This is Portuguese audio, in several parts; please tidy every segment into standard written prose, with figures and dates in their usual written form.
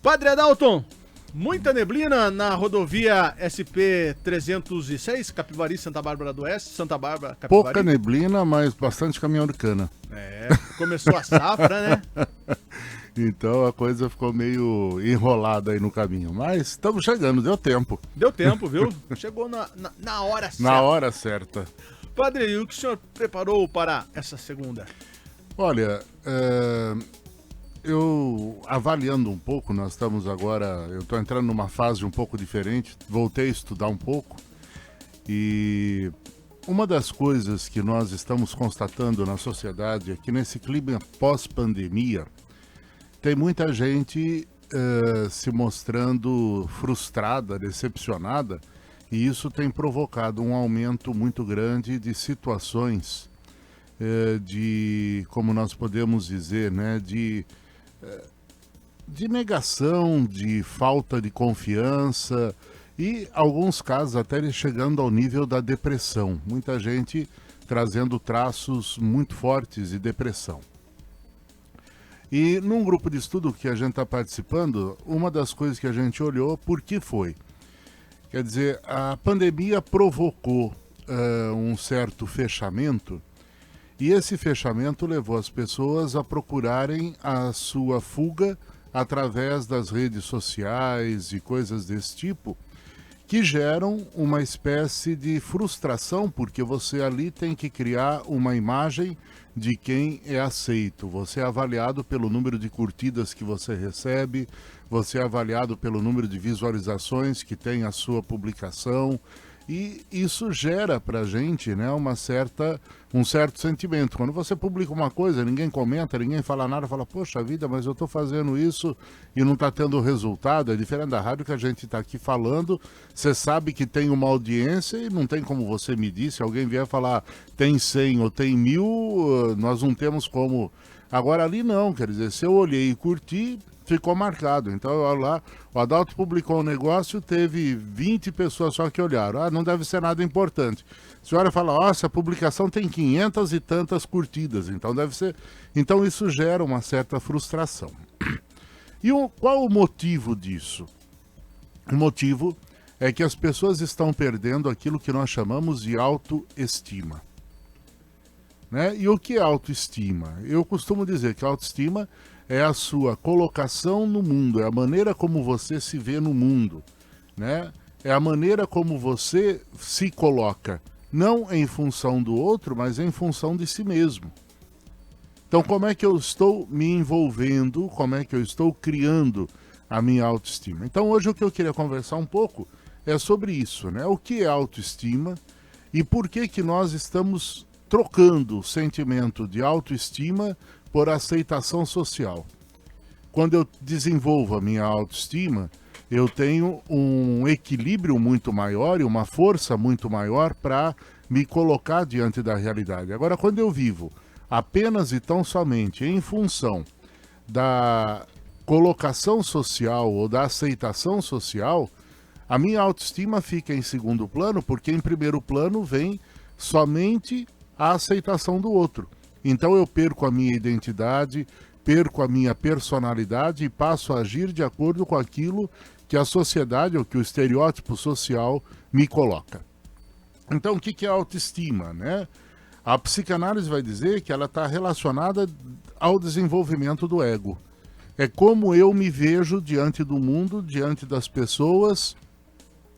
Padre Adalton, muita neblina na rodovia SP-306, Capivari, Santa Bárbara do Oeste, Santa Bárbara, Capivari. Pouca neblina, mas bastante caminhão de cana. Começou a safra, né? Então a coisa ficou meio enrolada aí no caminho. Mas estamos chegando, deu tempo. Deu tempo, viu? Chegou na hora certa. Na hora certa. Padre, e o que o senhor preparou para essa segunda? Olha, eu avaliando um pouco, nós estamos agora, eu estou entrando numa fase um pouco diferente, voltei a estudar um pouco e uma das coisas que nós estamos constatando na sociedade é que nesse clima pós-pandemia tem muita gente se mostrando frustrada, decepcionada, e isso tem provocado um aumento muito grande de situações de, como nós podemos dizer, né, de negação, de falta de confiança e, alguns casos, até chegando ao nível da depressão. Muita gente trazendo traços muito fortes de depressão. E num grupo de estudo que a gente está participando, uma das coisas que a gente olhou, por que foi? Quer dizer, a pandemia provocou um certo fechamento, e esse fechamento levou as pessoas a procurarem a sua fuga através das redes sociais e coisas desse tipo, que geram uma espécie de frustração, porque você ali tem que criar uma imagem de quem é aceito. Você é avaliado pelo número de curtidas que você recebe, você é avaliado pelo número de visualizações que tem a sua publicação, e isso gera pra gente, né, um certo sentimento. Quando você publica uma coisa, ninguém comenta, ninguém fala nada, fala, poxa vida, mas eu tô fazendo isso e não tá tendo resultado. É diferente da rádio que a gente tá aqui falando, você sabe que tem uma audiência e não tem como você medir. Se alguém vier falar tem 100 ou tem 1000, nós não temos como. Agora ali não, quer dizer, se eu olhei e curti, ficou marcado. Então, olha lá, o Adalto publicou um negócio, teve 20 pessoas só que olharam. Ah, não deve ser nada importante. A senhora fala, ó, essa publicação tem 500 e tantas curtidas, então deve ser... Então, isso gera uma certa frustração. E qual o motivo disso? O motivo é que as pessoas estão perdendo aquilo que nós chamamos de autoestima. Né? E o que é autoestima? Eu costumo dizer que autoestima é a sua colocação no mundo, é a maneira como você se vê no mundo, né? É a maneira como você se coloca, não em função do outro, mas em função de si mesmo. Então, como é que eu estou me envolvendo, como é que eu estou criando a minha autoestima? Então, hoje o que eu queria conversar um pouco é sobre isso, né? O que é autoestima e por que que nós estamos trocando o sentimento de autoestima por aceitação social. Quando eu desenvolvo a minha autoestima, eu tenho um equilíbrio muito maior e uma força muito maior para me colocar diante da realidade. Agora, quando eu vivo apenas e tão somente em função da colocação social ou da aceitação social, a minha autoestima fica em segundo plano, porque em primeiro plano vem somente a aceitação do outro. Então eu perco a minha identidade, perco a minha personalidade e passo a agir de acordo com aquilo que a sociedade ou que o estereótipo social me coloca. Então o que é autoestima, né? A psicanálise vai dizer que ela está relacionada ao desenvolvimento do ego. É como eu me vejo diante do mundo, diante das pessoas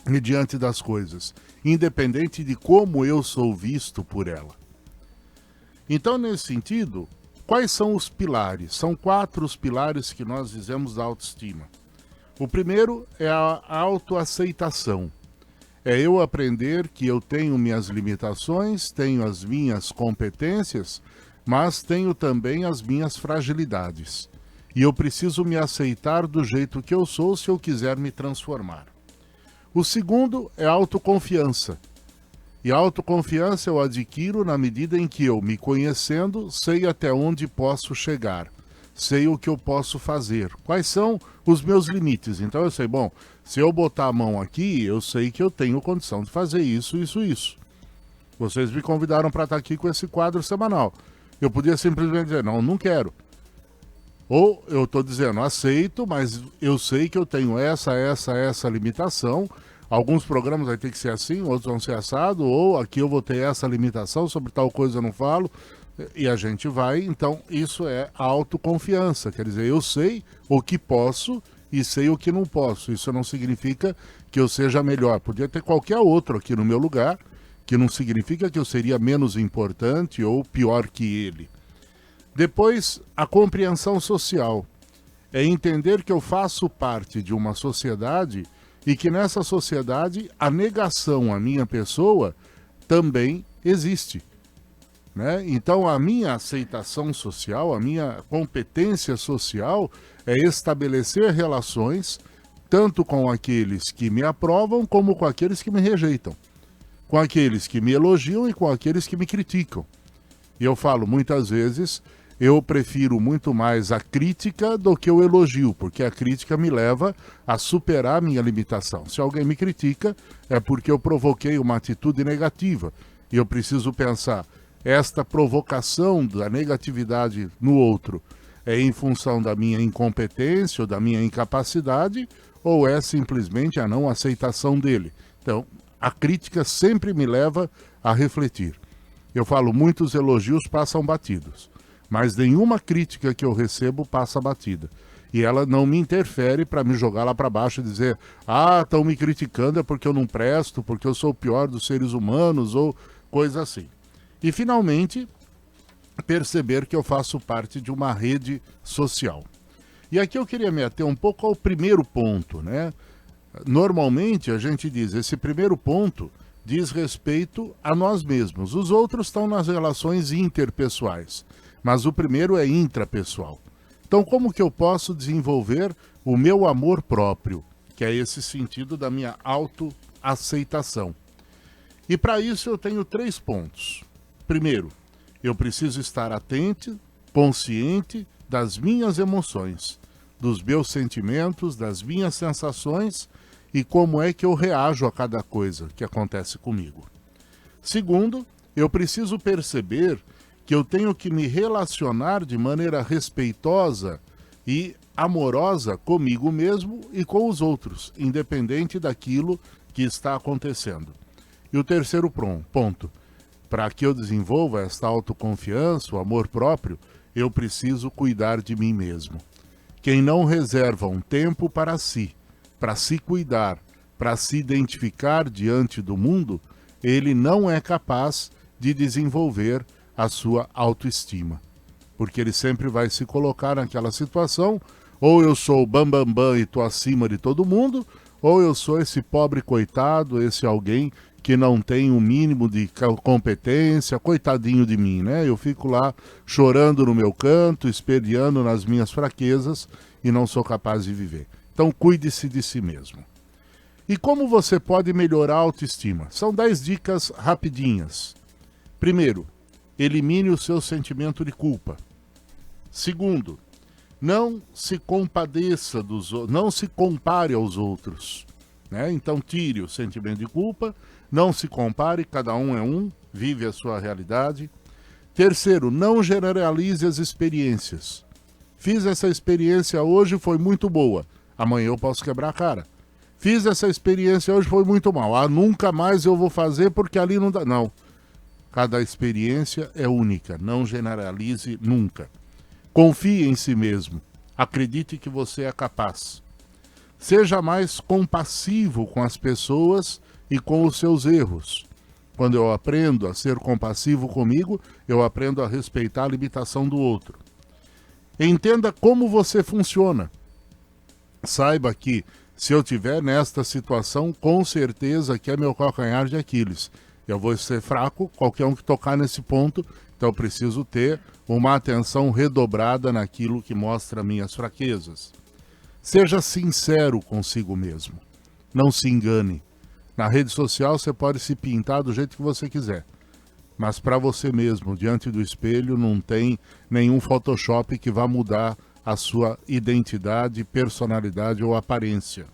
e diante das coisas, independente de como eu sou visto por ela. Então, nesse sentido, quais são os pilares? São 4 os pilares que nós dizemos da autoestima. O primeiro é a autoaceitação. É eu aprender que eu tenho minhas limitações, tenho as minhas competências, mas tenho também as minhas fragilidades. E eu preciso me aceitar do jeito que eu sou se eu quiser me transformar. O segundo é a autoconfiança. E a autoconfiança eu adquiro na medida em que eu, me conhecendo, sei até onde posso chegar. Sei o que eu posso fazer. Quais são os meus limites? Então eu sei, bom, se eu botar a mão aqui, eu sei que eu tenho condição de fazer isso, isso, isso. Vocês me convidaram para estar aqui com esse quadro semanal. Eu podia simplesmente dizer, não, não quero. Ou eu estou dizendo, aceito, mas eu sei que eu tenho essa limitação. Alguns programas vai ter que ser assim, outros vão ser assado, ou aqui eu vou ter essa limitação, sobre tal coisa eu não falo, e a gente vai. Então, isso é autoconfiança, quer dizer, eu sei o que posso e sei o que não posso. Isso não significa que eu seja melhor. Podia ter qualquer outro aqui no meu lugar, que não significa que eu seria menos importante ou pior que ele. Depois, a compreensão social. É entender que eu faço parte de uma sociedade e que nessa sociedade a negação à minha pessoa também existe. Né? Então, a minha aceitação social, a minha competência social é estabelecer relações tanto com aqueles que me aprovam como com aqueles que me rejeitam, com aqueles que me elogiam e com aqueles que me criticam. E eu falo muitas vezes, eu prefiro muito mais a crítica do que o elogio, porque a crítica me leva a superar a minha limitação. Se alguém me critica, é porque eu provoquei uma atitude negativa. E eu preciso pensar, esta provocação da negatividade no outro é em função da minha incompetência ou da minha incapacidade, ou é simplesmente a não aceitação dele? Então, a crítica sempre me leva a refletir. Eu falo, muitos elogios passam batidos, mas nenhuma crítica que eu recebo passa batida. E ela não me interfere para me jogar lá para baixo e dizer, estão me criticando é porque eu não presto, porque eu sou o pior dos seres humanos, ou coisa assim. E, finalmente, perceber que eu faço parte de uma rede social. E aqui eu queria me ater um pouco ao primeiro ponto, né? Normalmente a gente diz, esse primeiro ponto diz respeito a nós mesmos. Os outros estão nas relações interpessoais, mas o primeiro é intrapessoal. Então, como que eu posso desenvolver o meu amor próprio, que é esse sentido da minha autoaceitação? E para isso eu tenho 3 pontos. Primeiro, eu preciso estar atento, consciente das minhas emoções, dos meus sentimentos, das minhas sensações e como é que eu reajo a cada coisa que acontece comigo. Segundo, eu preciso perceber que eu tenho que me relacionar de maneira respeitosa e amorosa comigo mesmo e com os outros, independente daquilo que está acontecendo. E o terceiro ponto, para que eu desenvolva esta autoconfiança, o amor próprio, eu preciso cuidar de mim mesmo. Quem não reserva um tempo para se cuidar, para se identificar diante do mundo, ele não é capaz de desenvolver a sua autoestima. Porque ele sempre vai se colocar naquela situação, ou eu sou o bambambam e estou acima de todo mundo, ou eu sou esse pobre coitado, esse alguém que não tem o mínimo de competência, coitadinho de mim, né? Eu fico lá chorando no meu canto, espelhando nas minhas fraquezas e não sou capaz de viver. Então cuide-se de si mesmo. E como você pode melhorar a autoestima? São 10 dicas rapidinhas. Primeiro, elimine o seu sentimento de culpa. Segundo, não se compadeça dos outros, não se compare aos outros. Né? Então tire o sentimento de culpa, não se compare, cada um é um, vive a sua realidade. Terceiro, não generalize as experiências. Fiz essa experiência hoje, foi muito boa. Amanhã eu posso quebrar a cara. Fiz essa experiência hoje, foi muito mal. Nunca mais eu vou fazer porque ali não dá. Não. Cada experiência é única. Não generalize nunca. Confie em si mesmo. Acredite que você é capaz. Seja mais compassivo com as pessoas e com os seus erros. Quando eu aprendo a ser compassivo comigo, eu aprendo a respeitar a limitação do outro. Entenda como você funciona. Saiba que, se eu estiver nesta situação, com certeza que é meu calcanhar de Aquiles. Eu vou ser fraco, qualquer um que tocar nesse ponto, então eu preciso ter uma atenção redobrada naquilo que mostra minhas fraquezas. Seja sincero consigo mesmo. Não se engane. Na rede social você pode se pintar do jeito que você quiser. Mas para você mesmo, diante do espelho, não tem nenhum Photoshop que vá mudar a sua identidade, personalidade ou aparência.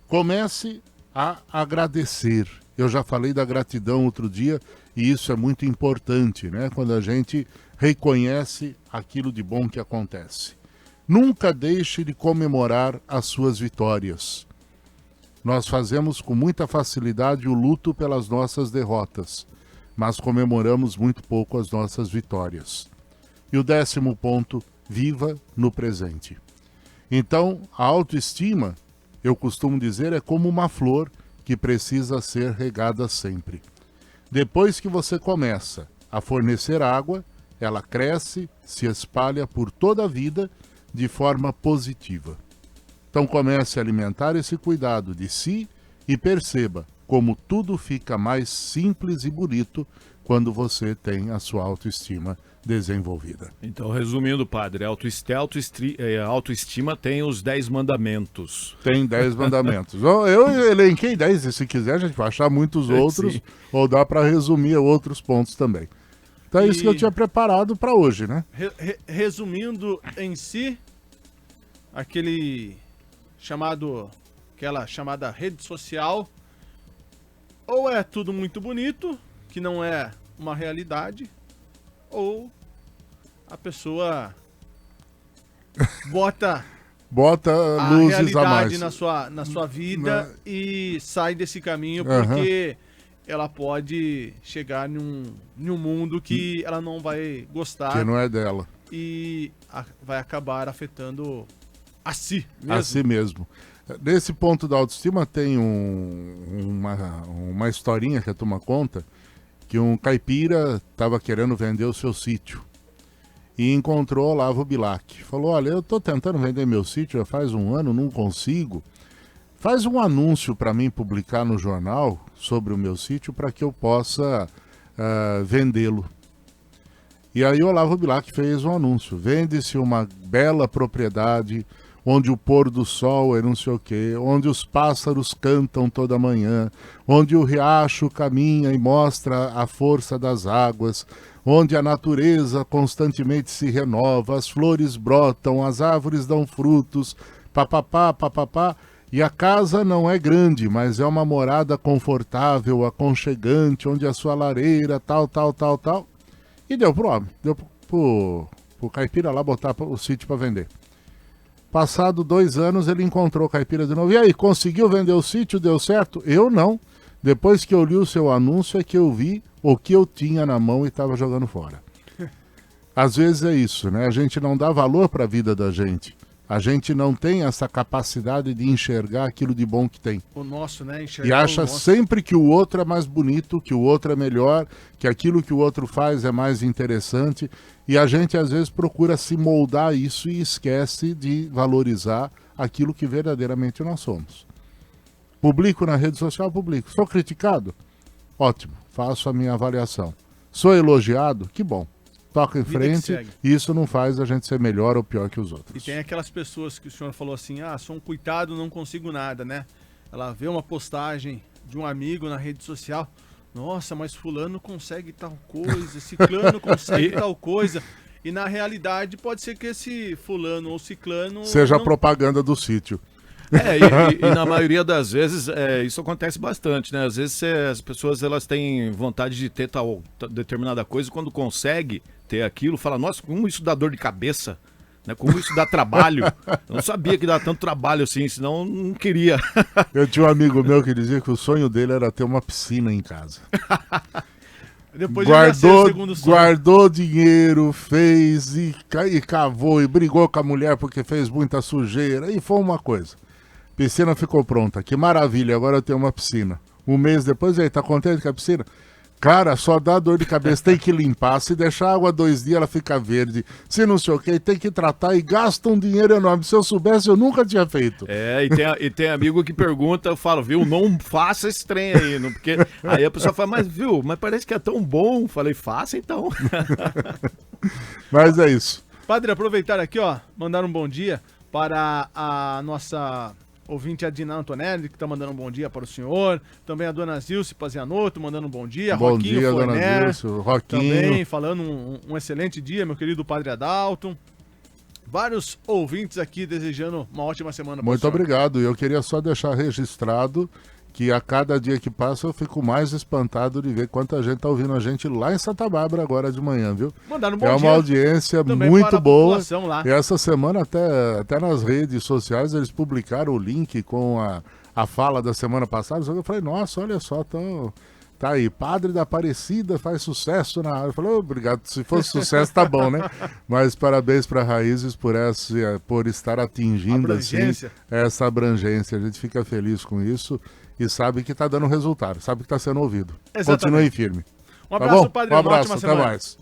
Comece a agradecer. Eu já falei da gratidão outro dia e isso é muito importante, né? Quando a gente reconhece aquilo de bom que acontece. Nunca deixe de comemorar as suas vitórias. Nós fazemos com muita facilidade o luto pelas nossas derrotas, mas comemoramos muito pouco as nossas vitórias. E o 10º ponto, viva no presente. Então, a autoestima, eu costumo dizer, é como uma flor que precisa ser regada sempre. Depois que você começa a fornecer água, ela cresce, se espalha por toda a vida de forma positiva. Então comece a alimentar esse cuidado de si e perceba como tudo fica mais simples e bonito quando você tem a sua autoestima desenvolvida. Então, resumindo, padre, autoestima tem os 10 mandamentos. Tem 10 mandamentos. Eu elenquei 10, e se quiser a gente vai achar muitos outros, ou dá para resumir outros pontos também. Então é isso que eu tinha preparado para hoje, né? Resumindo em si, aquela chamada rede social, ou é tudo muito bonito, que não é uma realidade, ou a pessoa bota a luzes a mais realidade na sua vida e sai desse caminho porque ela pode chegar num mundo que ela não vai gostar. Que não é dela. E vai acabar afetando a si mesmo. A si mesmo. Nesse ponto da autoestima tem uma historinha que a turma conta, que um caipira estava querendo vender o seu sítio e encontrou Olavo Bilac. Falou, olha, eu estou tentando vender meu sítio já faz um ano, não consigo. Faz um anúncio para mim publicar no jornal sobre o meu sítio para que eu possa vendê-lo. E aí Olavo Bilac fez um anúncio. Vende-se uma bela propriedade onde o pôr do sol é não sei o quê, onde os pássaros cantam toda manhã, onde o riacho caminha e mostra a força das águas, onde a natureza constantemente se renova, as flores brotam, as árvores dão frutos, papapá, papapá. E a casa não é grande, mas é uma morada confortável, aconchegante, onde a sua lareira, tal. E deu pro homem, deu pro caipira lá botar o sítio para vender. Passado 2 anos, ele encontrou o caipira de novo. E aí, conseguiu vender o sítio? Deu certo? Eu não. Depois que eu li o seu anúncio, é que eu vi o que eu tinha na mão e estava jogando fora. Às vezes é isso, né? A gente não dá valor para a vida da gente. A gente não tem essa capacidade de enxergar aquilo de bom que tem. O nosso, né? Enxergar e acha sempre que o outro é mais bonito, que o outro é melhor, que aquilo que o outro faz é mais interessante. E a gente, às vezes, procura se moldar isso e esquece de valorizar aquilo que verdadeiramente nós somos. Publico na rede social? Publico. Sou criticado? Ótimo, faço a minha avaliação. Sou elogiado? Que bom. Toca em frente, e isso não faz a gente ser melhor ou pior que os outros. E tem aquelas pessoas que o senhor falou assim, sou um coitado, não consigo nada, né? Ela vê uma postagem de um amigo na rede social, nossa, mas fulano consegue tal coisa, ciclano consegue tal coisa. E na realidade pode ser que esse fulano ou ciclano... seja a propaganda do sítio. E na maioria das vezes isso acontece bastante, né? Às vezes as pessoas elas têm vontade de ter tal determinada coisa, quando consegue ter aquilo, fala, nossa, como isso dá dor de cabeça, né? Como isso dá trabalho. Eu não sabia que dá tanto trabalho assim, senão não queria. Eu tinha um amigo meu que dizia que o sonho dele era ter uma piscina em casa. Depois guardou dinheiro, fez e cavou e brigou com a mulher porque fez muita sujeira e foi uma coisa. Piscina ficou pronta, que maravilha, agora eu tenho uma piscina. Um mês depois, aí, tá contente com a piscina? Cara, só dá dor de cabeça, tem que limpar, se deixar a água 2 dias ela fica verde, se não sei o que, tem que tratar e gasta um dinheiro enorme. Se eu soubesse, eu nunca tinha feito. E tem amigo que pergunta, eu falo, viu, não faça esse trem aí, não, porque aí a pessoa fala, mas parece que é tão bom. Falei, faça então. Mas é isso. Padre, aproveitar aqui, mandar um bom dia para a nossa ouvinte Adina Antonelli, que está mandando um bom dia para o senhor. Também a dona Zilce Pazianotto mandando um bom dia. Bom Roquinho dia, Forner, dona Zilce. Roquinho. Também falando um excelente dia, meu querido Padre Adalto. Vários ouvintes aqui desejando uma ótima semana para o senhor. Muito obrigado. Eu queria só deixar registrado que a cada dia que passa eu fico mais espantado de ver quanta gente tá ouvindo a gente lá em Santa Bárbara agora de manhã, viu? Mandaram um bom É uma dia audiência também para muito a boa. população lá. E essa semana até nas redes sociais eles publicaram o link com a fala da semana passada. Só que eu falei, nossa, olha só, tá aí, Padre da Aparecida faz sucesso na área. Eu falei, obrigado, se fosse sucesso tá bom, né? Mas parabéns para Raízes por estar atingindo assim, essa abrangência. A gente fica feliz com isso e sabe que tá dando resultado, sabe que tá sendo ouvido. Exatamente. Continue firme. Um abraço, tá bom? Padre. Um abraço, até mais.